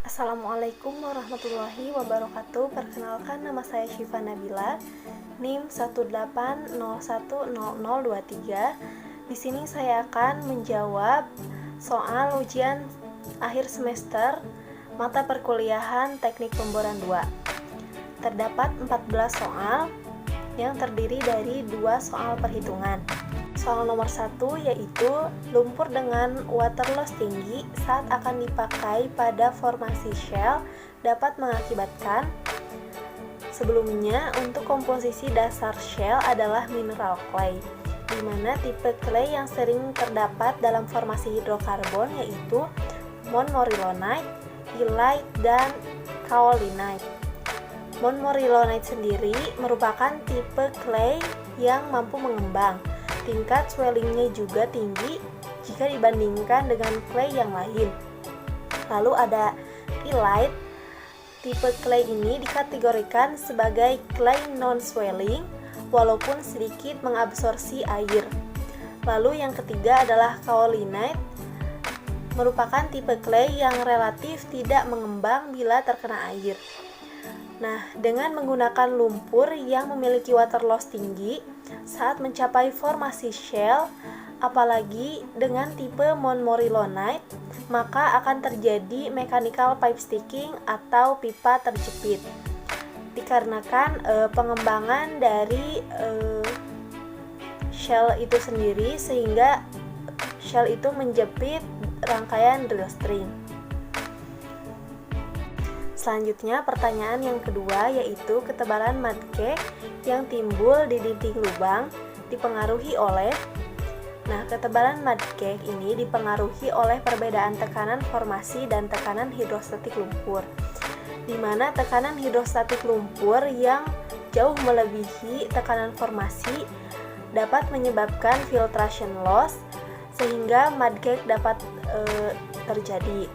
Assalamualaikum warahmatullahi wabarakatuh. Perkenalkan, nama saya Syifa Nabila, NIM 180100023. Di sini saya akan menjawab soal ujian akhir semester mata perkuliahan Teknik Pemboran 2. Terdapat 14 soal yang terdiri dari 2 soal perhitungan. Soal nomor 1 yaitu lumpur dengan water loss tinggi saat akan dipakai pada formasi shell dapat mengakibatkan. Sebelumnya, untuk komposisi dasar shell adalah mineral clay, di mana tipe clay yang sering terdapat dalam formasi hidrokarbon yaitu montmorillonite, illite, dan kaolinite. Montmorillonite sendiri merupakan tipe clay yang mampu mengembang. Tingkat swellingnya juga tinggi jika dibandingkan dengan clay yang lain. Lalu ada illite. Tipe clay ini dikategorikan sebagai clay non-swelling walaupun sedikit mengabsorpsi air. Lalu yang ketiga adalah kaolinite, merupakan tipe clay yang relatif tidak mengembang bila terkena air. Nah, dengan menggunakan lumpur yang memiliki water loss tinggi saat mencapai formasi shell, apalagi dengan tipe montmorillonite, maka akan terjadi mechanical pipe sticking atau pipa terjepit. Dikarenakan pengembangan dari shell itu sendiri sehingga shell itu menjepit rangkaian drill string. Selanjutnya, pertanyaan yang kedua yaitu ketebalan mud cake yang timbul di dinding lubang dipengaruhi oleh. Nah, ketebalan mud cake ini dipengaruhi oleh perbedaan tekanan formasi dan tekanan hidrostatik lumpur, di mana tekanan hidrostatik lumpur yang jauh melebihi tekanan formasi dapat menyebabkan filtration loss sehingga mud cake dapat terjadi.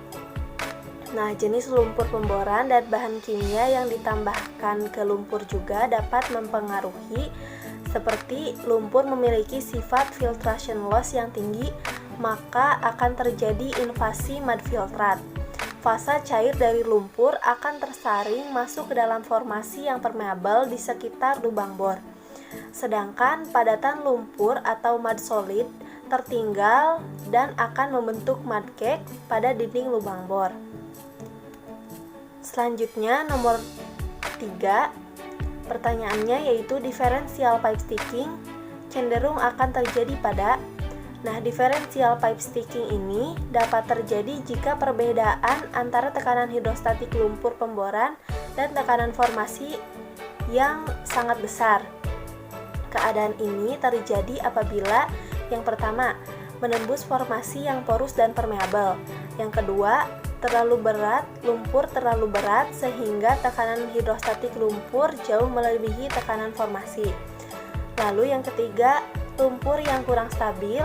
Nah, jenis lumpur pemboran dan bahan kimia yang ditambahkan ke lumpur juga dapat mempengaruhi, seperti lumpur memiliki sifat filtration loss yang tinggi, maka akan terjadi invasi mud filtrat. Fasa cair dari lumpur akan tersaring masuk ke dalam formasi yang permeabel di sekitar lubang bor. Sedangkan padatan lumpur atau mud solid tertinggal dan akan membentuk mud cake pada dinding lubang bor. Selanjutnya nomor 3, pertanyaannya yaitu differential pipe sticking cenderung akan terjadi pada. Nah, differential pipe sticking ini dapat terjadi jika perbedaan antara tekanan hidrostatik lumpur pemboran dan tekanan formasi yang sangat besar. Keadaan ini terjadi apabila yang pertama, menembus formasi yang porus dan permeabel. Yang kedua, lumpur terlalu berat sehingga tekanan hidrostatik lumpur jauh melebihi tekanan formasi. Lalu yang ketiga, lumpur yang kurang stabil,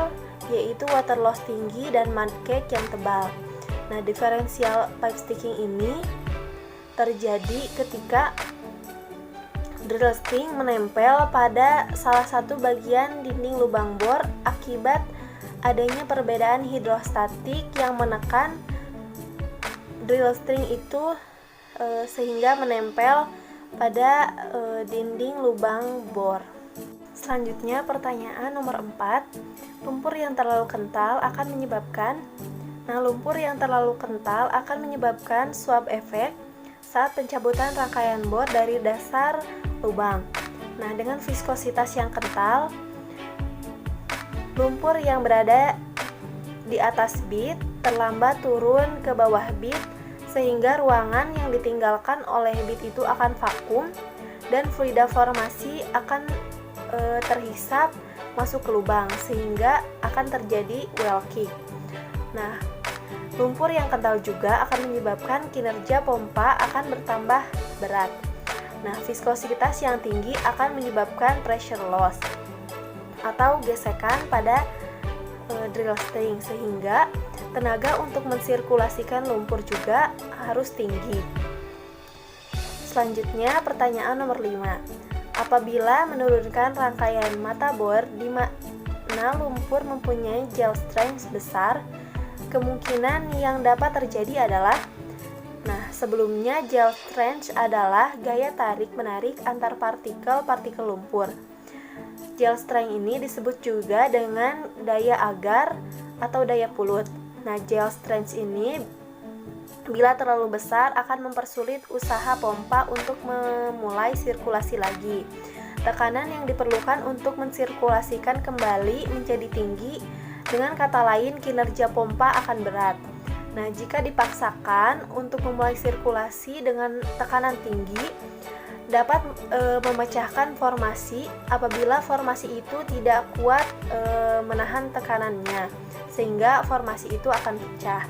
yaitu water loss tinggi dan mud cake yang tebal. Nah, differential pipe sticking ini terjadi ketika drill string menempel pada salah satu bagian dinding lubang bor akibat adanya perbedaan hidrostatik yang menekan drill string itu sehingga menempel pada dinding lubang bor. Selanjutnya pertanyaan nomor 4, lumpur yang terlalu kental akan menyebabkan. Nah, lumpur yang terlalu kental akan menyebabkan swab effect saat pencabutan rangkaian bor dari dasar lubang. Nah, dengan viskositas yang kental, lumpur yang berada di atas bit terlambat turun ke bawah bit sehingga ruangan yang ditinggalkan oleh bit itu akan vakum dan fluida formasi akan terhisap masuk ke lubang sehingga akan terjadi well kick. Nah, lumpur yang kental juga akan menyebabkan kinerja pompa akan bertambah berat. Nah, viskositas yang tinggi akan menyebabkan pressure loss atau gesekan pada drill string sehingga tenaga untuk mensirkulasikan lumpur juga harus tinggi. Selanjutnya pertanyaan nomor 5. Apabila menurunkan rangkaian mata bor di mana lumpur mempunyai gel strength besar, kemungkinan yang dapat terjadi adalah, nah, sebelumnya gel strength adalah gaya tarik-menarik antar partikel-partikel lumpur. Gel strength ini disebut juga dengan daya agar atau daya pulut. Nah, gel strength ini bila terlalu besar akan mempersulit usaha pompa untuk memulai sirkulasi lagi. Tekanan yang diperlukan untuk mensirkulasikan kembali menjadi tinggi, dengan kata lain kinerja pompa akan berat. Nah, jika dipaksakan untuk memulai sirkulasi dengan tekanan tinggi, dapat memecahkan formasi apabila formasi itu tidak kuat menahan tekanannya, sehingga formasi itu akan pecah.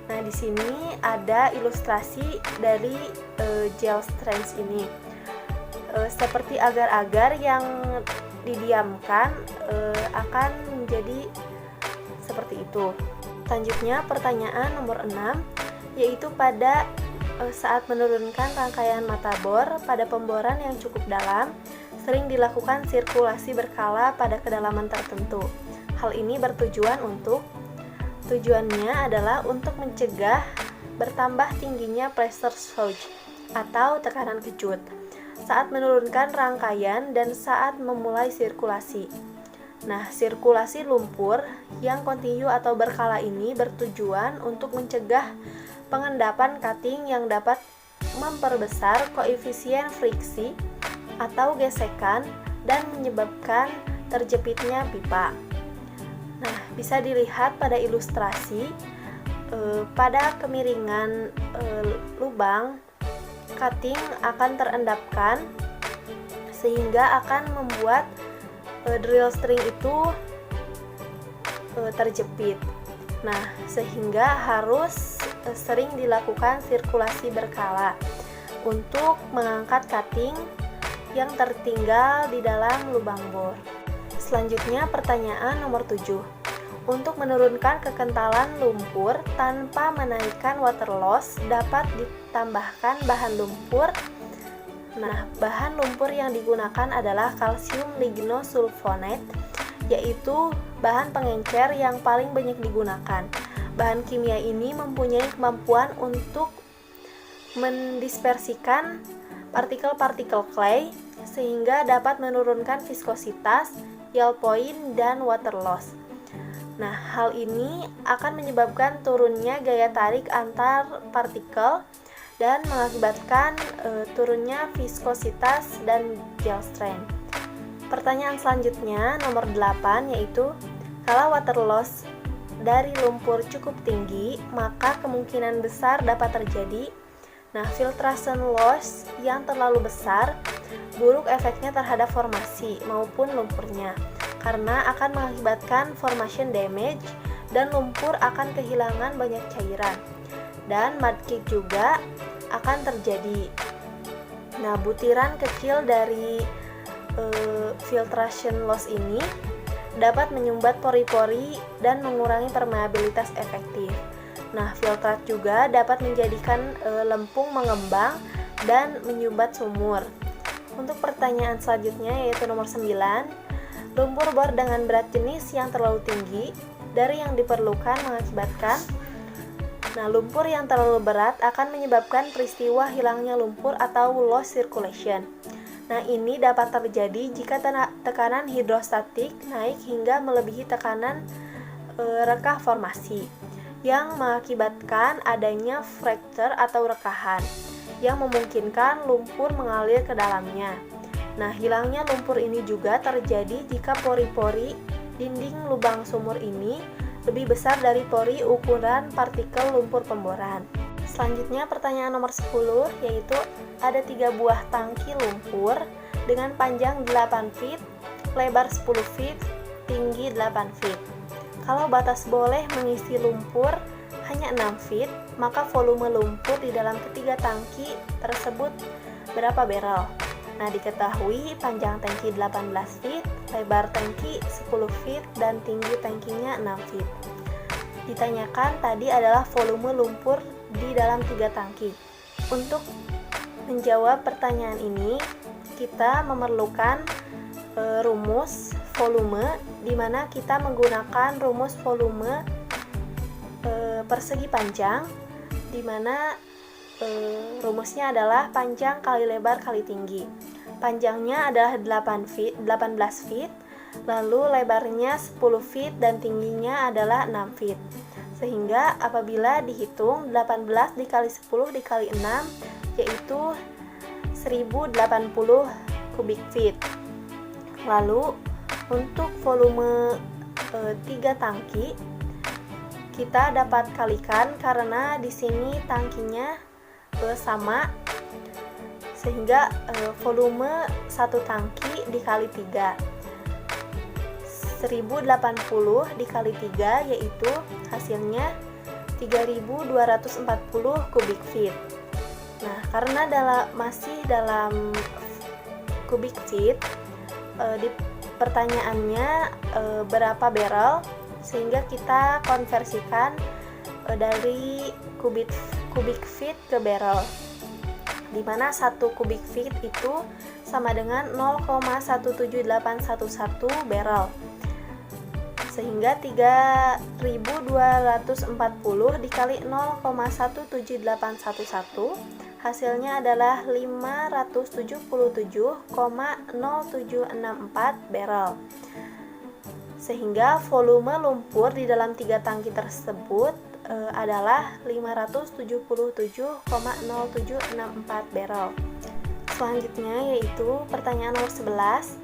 Nah, di sini ada ilustrasi dari gel strength ini. Seperti agar-agar yang didiamkan akan menjadi seperti itu. Selanjutnya pertanyaan nomor 6, yaitu pada saat menurunkan rangkaian mata bor pada pemboran yang cukup dalam, sering dilakukan sirkulasi berkala pada kedalaman tertentu. Hal ini tujuannya adalah untuk mencegah bertambah tingginya pressure surge atau tekanan kejut saat menurunkan rangkaian dan saat memulai sirkulasi. Nah, sirkulasi lumpur yang kontinu atau berkala ini bertujuan untuk mencegah pengendapan cutting yang dapat memperbesar koefisien friksi atau gesekan dan menyebabkan terjepitnya pipa. Nah, bisa dilihat pada ilustrasi pada kemiringan lubang, cutting akan terendapkan sehingga akan membuat drill string itu terjepit. Nah, sehingga harus sering dilakukan sirkulasi berkala untuk mengangkat cutting yang tertinggal di dalam lubang bor. Selanjutnya pertanyaan nomor 7. Untuk menurunkan kekentalan lumpur tanpa menaikkan water loss dapat ditambahkan bahan lumpur. Nah, bahan lumpur yang digunakan adalah kalsium lignosulfonate, yaitu bahan pengencer yang paling banyak digunakan. Bahan kimia ini mempunyai kemampuan untuk mendispersikan partikel-partikel clay sehingga dapat menurunkan viskositas, yield point, dan water loss. Nah, hal ini akan menyebabkan turunnya gaya tarik antar partikel dan mengakibatkan turunnya viskositas dan gel strength. Pertanyaan selanjutnya nomor 8, yaitu kalau water loss dari lumpur cukup tinggi, maka kemungkinan besar dapat terjadi. Nah, filtration loss yang terlalu besar buruk efeknya terhadap formasi maupun lumpurnya, karena akan mengakibatkan formation damage dan lumpur akan kehilangan banyak cairan, dan mudkick juga akan terjadi. Nah, butiran kecil dari filtration loss ini dapat menyumbat pori-pori dan mengurangi permeabilitas efektif. Nah, filtrat juga dapat menjadikan lempung mengembang dan menyumbat sumur. Untuk pertanyaan selanjutnya yaitu nomor 9, lumpur bor dengan berat jenis yang terlalu tinggi dari yang diperlukan mengakibatkan. Nah, lumpur yang terlalu berat akan menyebabkan peristiwa hilangnya lumpur atau loss circulation. Nah, ini dapat terjadi jika tekanan hidrostatik naik hingga melebihi tekanan rekah formasi, yang mengakibatkan adanya fracture atau rekahan, yang memungkinkan lumpur mengalir ke dalamnya. Nah, hilangnya lumpur ini juga terjadi jika pori-pori dinding lubang sumur ini lebih besar dari pori ukuran partikel lumpur pemboran. Selanjutnya pertanyaan nomor 10, yaitu ada 3 buah tangki lumpur dengan panjang 8 feet, lebar 10 feet, tinggi 8 feet. Kalau batas boleh mengisi lumpur hanya 6 feet, maka volume lumpur di dalam ketiga tangki tersebut berapa barrel? Nah, diketahui panjang tangki 18 feet, lebar tangki 10 feet, dan tinggi tangkinya 6 feet. Ditanyakan tadi adalah volume lumpur di dalam 3 tangki. Untuk menjawab pertanyaan ini, kita memerlukan rumus volume, di mana kita menggunakan rumus volume persegi panjang, di mana rumusnya adalah panjang kali lebar kali tinggi. Panjangnya adalah 18 feet, lalu lebarnya 10 feet dan tingginya adalah 6 feet. Sehingga apabila dihitung 18 dikali 10 dikali 6 yaitu 1080 kubik feet. Lalu untuk volume 3 tangki kita dapat kalikan karena di sini tangkinya sama, sehingga volume 1 tangki dikali 3 1080 dikali 3 yaitu hasilnya 3240 kubik feet. Nah, karena masih dalam kubik feet, di pertanyaannya berapa barrel, sehingga kita konversikan dari kubik feet ke barrel, di mana 1 kubik feet itu sama dengan 0,17811 barrel. Sehingga 3240 dikali 0,17811 hasilnya adalah 577,0764 barrel. Sehingga volume lumpur di dalam 3 tangki tersebut adalah 577,0764 barrel. Selanjutnya yaitu pertanyaan nomor 11,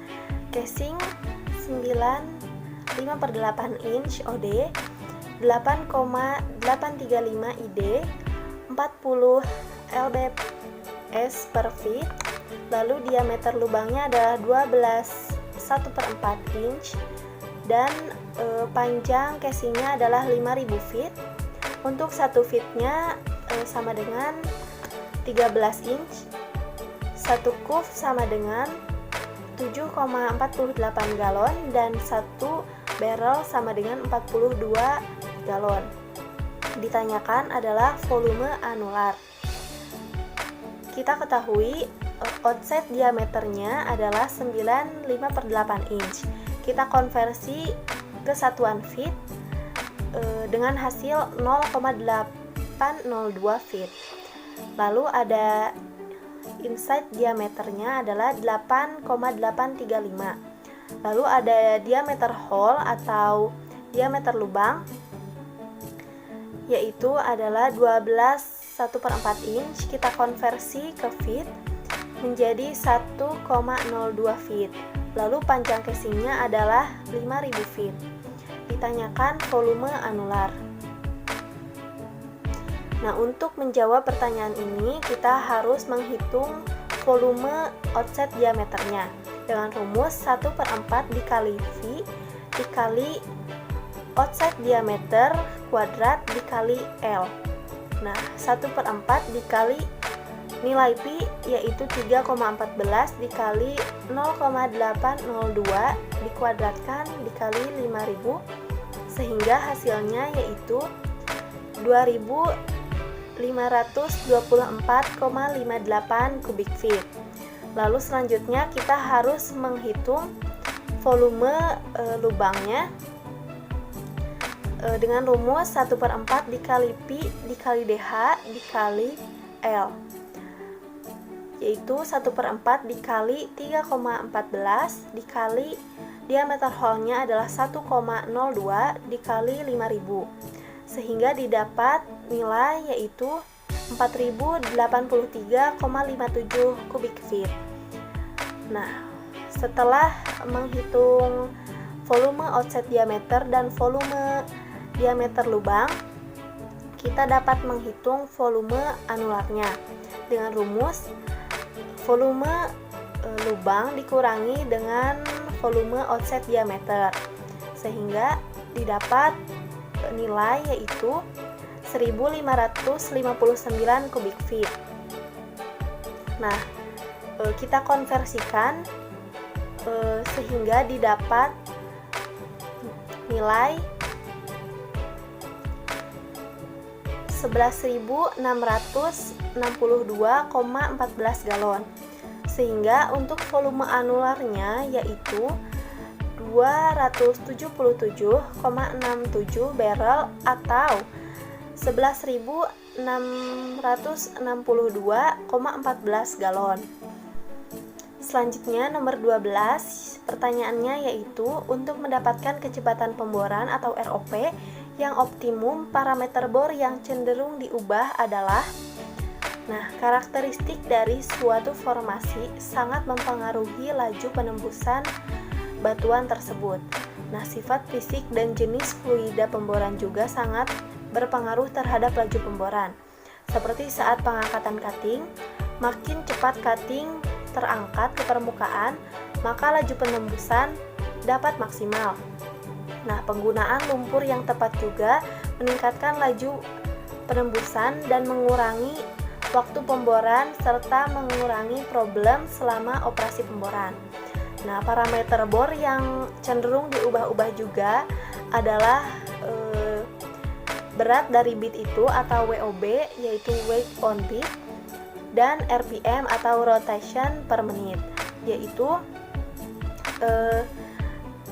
casing 5/8 inch OD 8,835 ID 40 lbs per feet, lalu diameter lubangnya adalah 1/4 inch dan panjang casingnya adalah 5000 feet. Untuk 1 feetnya sama dengan 13 inch, 1 kuf sama dengan 7,48 galon dan 1 barrel sama dengan 42 galon. Ditanyakan adalah volume anular. Kita ketahui offset diameternya adalah 5/8 inch. Kita konversi ke satuan feet dengan hasil 0,802 feet. Lalu ada inside diameternya adalah 8,835. Lalu ada diameter hole atau diameter lubang yaitu adalah 12/1/4 inch. Kita konversi ke feet menjadi 1,02 feet. Lalu panjang casingnya adalah 5000 feet. Ditanyakan volume anular. Nah, untuk menjawab pertanyaan ini kita harus menghitung volume offset diameternya dengan rumus 1/4 dikali V dikali offset diameter kuadrat dikali L. Nah, 1/4 dikali nilai Pi yaitu 3,14 dikali 0,802 dikuadratkan dikali 5000 sehingga hasilnya yaitu 2524,58 kubik feet. Lalu selanjutnya kita harus menghitung volume lubangnya dengan rumus 1/4 dikali Pi dikali DH dikali L, yaitu 1/4 dikali 3,14 dikali diameter hole-nya adalah 1,02 dikali 5000 sehingga didapat nilai yaitu 4083,57 kubik feet. Nah, setelah menghitung volume offset diameter dan volume diameter lubang, kita dapat menghitung volume anularnya dengan rumus volume lubang dikurangi dengan volume offset diameter sehingga didapat nilai yaitu 1559 kubik feet. Nah, kita konversikan sehingga didapat nilai 11.662,14 galon. Sehingga untuk volume anularnya yaitu 277,67 barrel atau 11.662,14 662,14 galon. Selanjutnya nomor 12, pertanyaannya yaitu untuk mendapatkan kecepatan pemboran atau ROP yang optimum, parameter bor yang cenderung diubah adalah. Nah, karakteristik dari suatu formasi sangat mempengaruhi laju penembusan batuan tersebut. Nah, sifat fisik dan jenis fluida pemboran juga sangat berpengaruh terhadap laju pemboran. Seperti saat pengangkatan cutting, makin cepat cutting terangkat ke permukaan, maka laju penembusan dapat maksimal. Nah, penggunaan lumpur yang tepat juga meningkatkan laju penembusan dan mengurangi waktu pemboran serta mengurangi problem selama operasi pemboran. Nah, parameter bor yang cenderung diubah-ubah juga adalah berat dari bit itu atau WOB, yaitu weight on bit, dan RPM atau rotation per menit, yaitu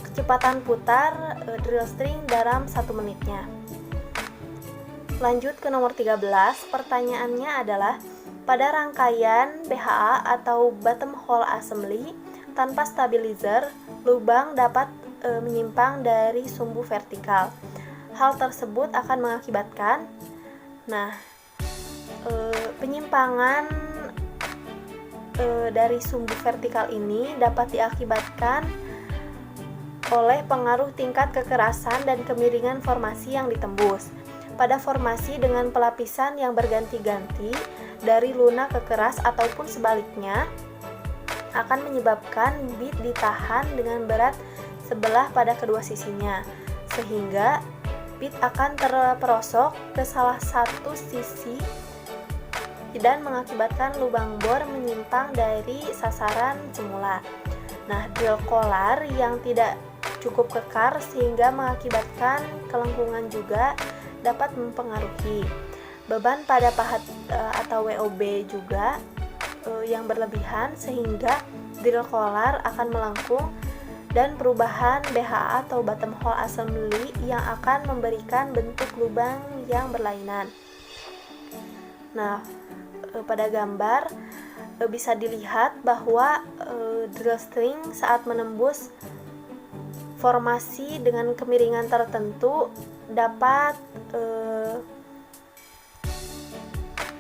kecepatan putar drill string dalam 1 menitnya. Lanjut ke nomor 13, pertanyaannya adalah pada rangkaian BHA atau bottom hole assembly tanpa stabilizer, lubang dapat menyimpang dari sumbu vertikal. Hal tersebut akan mengakibatkan penyimpangan dari sumbu vertikal ini dapat diakibatkan oleh pengaruh tingkat kekerasan dan kemiringan formasi yang ditembus. Pada formasi dengan pelapisan yang berganti-ganti dari lunak ke keras ataupun sebaliknya akan menyebabkan bit ditahan dengan berat sebelah pada kedua sisinya, sehingga bit akan terperosok ke salah satu sisi dan mengakibatkan lubang bor menyimpang dari sasaran semula. Nah, drill collar yang tidak cukup kekar sehingga mengakibatkan kelengkungan juga dapat mempengaruhi. Beban pada pahat atau WOB juga yang berlebihan sehingga drill collar akan melengkung, dan perubahan BHA atau bottom hole assembly yang akan memberikan bentuk lubang yang berlainan. Nah, pada gambar bisa dilihat bahwa drill string saat menembus formasi dengan kemiringan tertentu dapat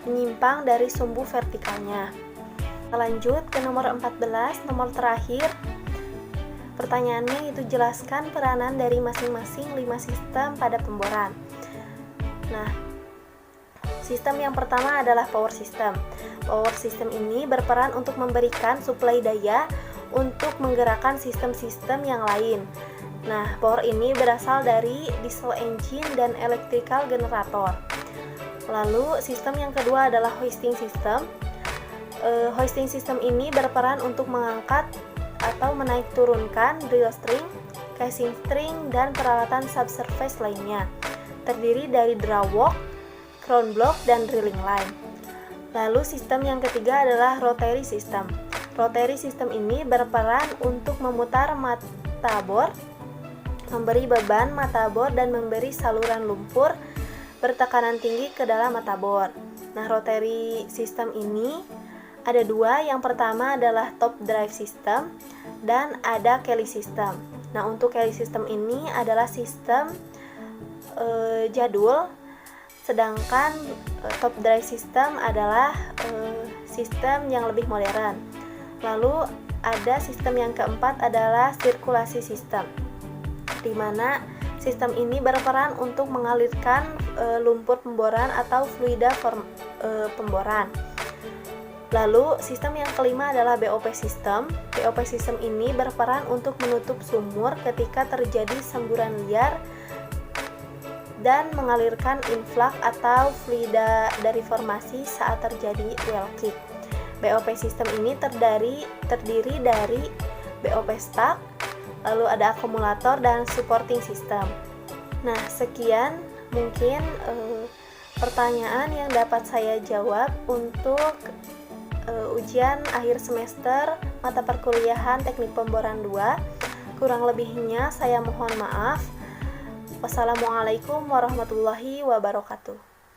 menyimpang dari sumbu vertikalnya. Lanjut ke nomor 14, nomor terakhir. Pertanyaannya itu jelaskan peranan dari masing-masing 5 sistem pada pemboran. Nah, sistem yang pertama adalah power system. Power system ini berperan untuk memberikan suplai daya untuk menggerakkan sistem-sistem yang lain. Nah, power ini berasal dari diesel engine dan electrical generator. Lalu, sistem yang kedua adalah hoisting system. Hoisting system ini berperan untuk mengangkat atau menaik turunkan drill string, casing string, dan peralatan subsurface lainnya. Terdiri dari drawwalk, crown block, dan drilling line. Lalu sistem yang ketiga adalah rotary system. Rotary system ini berperan untuk memutar mata bor, memberi beban mata bor, dan memberi saluran lumpur bertekanan tinggi ke dalam mata bor. Nah, rotary system ini ada dua. Yang pertama adalah top drive system dan ada Kelly system. Nah, untuk Kelly system ini adalah sistem jadul, sedangkan top drive system adalah sistem yang lebih modern. Lalu ada sistem yang keempat adalah sirkulasi system, di mana sistem ini berperan untuk mengalirkan lumpur pemboran atau fluida pemboran. Lalu sistem yang kelima adalah BOP system. BOP system ini berperan untuk menutup sumur ketika terjadi semburan liar dan mengalirkan influx atau fluida dari formasi saat terjadi well kick. BOP system ini terdiri dari BOP stack, lalu ada akumulator dan supporting system. Nah, sekian mungkin pertanyaan yang dapat saya jawab untuk ujian akhir semester mata perkuliahan Teknik Pemboran 2. Kurang lebihnya saya mohon maaf. Wassalamualaikum warahmatullahi wabarakatuh.